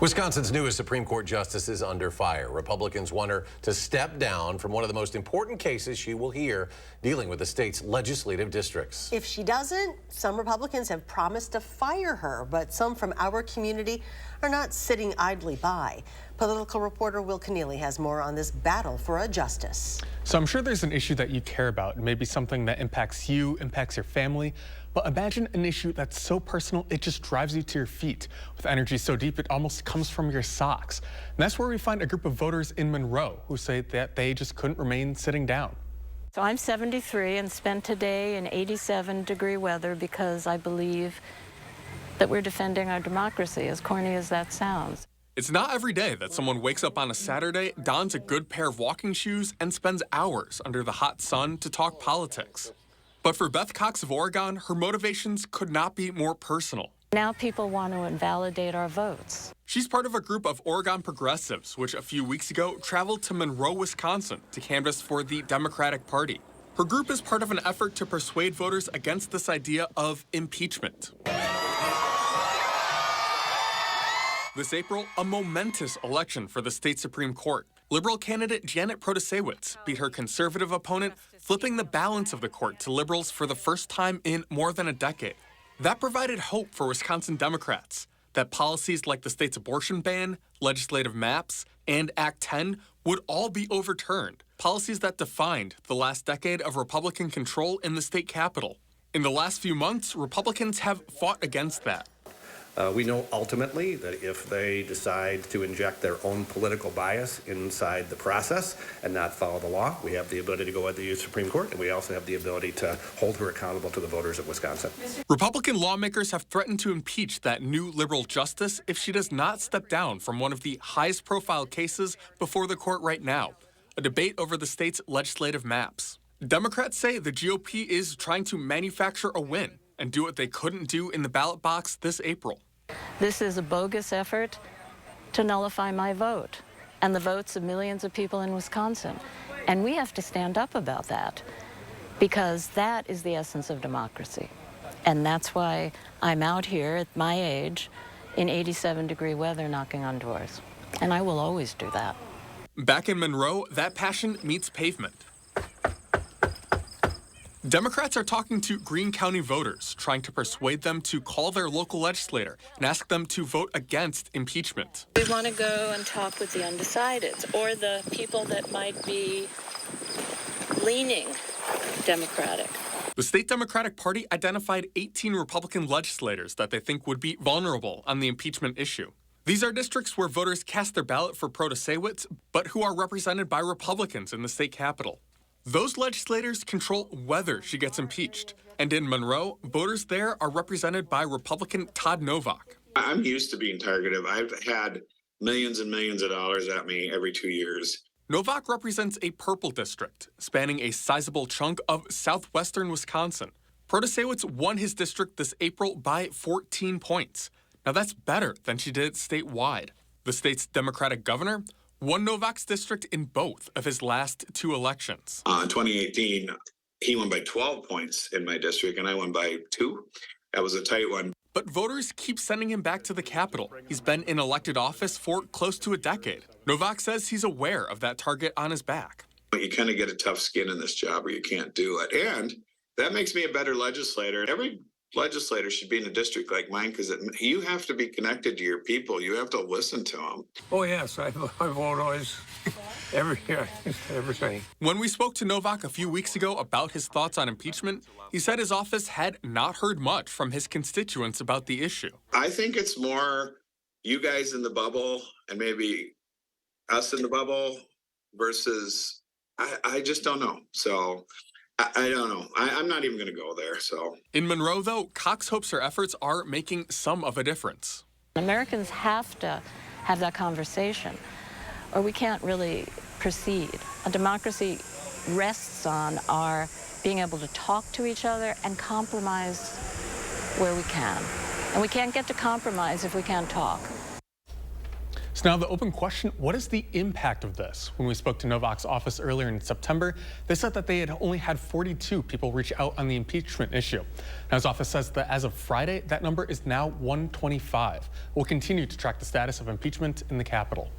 Wisconsin's newest Supreme Court justice is under fire. Republicans want her to step down from one of the most important cases she will hear dealing with the state's legislative districts. If she doesn't, some Republicans have promised to fire her, but some from our community are not sitting idly by. Political reporter Will Keneally has more on this battle for a justice. So I'm sure there's an issue that you care about, maybe something that impacts you, impacts your family. But imagine an issue that's so personal, it just drives you to your feet. With energy so deep, it almost comes from your socks. And that's where we find a group of voters in Monroe who say that they just couldn't remain sitting down. So I'm 73 and spent today in 87-degree weather because I believe that we're defending our democracy, as corny as that sounds. It's not every day that someone wakes up on a Saturday, dons a good pair of walking shoes, and spends hours under the hot sun to talk politics. But for Beth Cox of Oregon, her motivations could not be more personal. Now people want to invalidate our votes. She's part of a group of Oregon progressives, which a few weeks ago traveled to Monroe, Wisconsin to canvass for the Democratic Party. Her group is part of an effort to persuade voters against this idea of impeachment. This April, a momentous election for the state Supreme Court. Liberal candidate Janet Protasiewicz beat her conservative opponent, flipping the balance of the court to liberals for the first time in more than a decade. That provided hope for Wisconsin Democrats that policies like the state's abortion ban, legislative maps, and Act 10 would all be overturned, policies that defined the last decade of Republican control in the state capitol. In the last few months, Republicans have fought against that. We know ultimately that if they decide to inject their own political bias inside the process and not follow the law, we have the ability to go at the Supreme Court, and we also have the ability to hold her accountable to the voters of Wisconsin. Republican lawmakers have threatened to impeach that new liberal justice if she does not step down from one of the highest profile cases before the court right now, a debate over the state's legislative maps. Democrats say the GOP is trying to manufacture a win and do what they couldn't do in the ballot box this April. This is a bogus effort to nullify my vote and the votes of millions of people in Wisconsin. And we have to stand up about that because that is the essence of democracy. And that's why I'm out here at my age in 87-degree weather knocking on doors. And I will always do that. Back in Monroe, that passion meets pavement. Democrats are talking to Greene County voters, trying to persuade them to call their local legislator and ask them to vote against impeachment. We want to go and talk with the undecideds or the people that might be leaning Democratic. The state Democratic Party identified 18 Republican legislators that they think would be vulnerable on the impeachment issue. These are districts where voters cast their ballot for Protasiewicz, but who are represented by Republicans in the state capitol. Those legislators control whether she gets impeached. And in Monroe, voters there are represented by Republican Todd Novak. I'm used to being targeted. I've had millions and millions of dollars at me every 2 years. Novak represents a purple district, spanning a sizable chunk of southwestern Wisconsin. Protasiewicz won his district this April by 14 points. Now that's better than she did statewide. The state's Democratic governor won Novak's district in both of his last two elections. In 2018, he won by 12 points in my district, and I won by 2. That was a tight one. But voters keep sending him back to the Capitol. He's been in elected office for close to a decade. Novak says he's aware of that target on his back. You kind of get a tough skin in this job or you can't do it. And that makes me a better legislator. Every legislator should be in a district like mine because you have to be connected to your people. You have to listen to them. Oh, yes. I vote always everything. When we spoke to Novak a few weeks ago about his thoughts on impeachment, he said his office had not heard much from his constituents about the issue. I think it's more you guys in the bubble and maybe us in the bubble versus I just don't know. So I don't know. I'm not even going to go there. So in Monroe, though, Cox hopes her efforts are making some of a difference. Americans have to have that conversation, or we can't really proceed. A democracy rests on our being able to talk to each other and compromise where we can. And we can't get to compromise if we can't talk. So now the open question, what is the impact of this? When we spoke to Novak's office earlier in September, they said that they had only had 42 people reach out on the impeachment issue. Now his office says that as of Friday, that number is now 125. We'll continue to track the status of impeachment in the Capitol.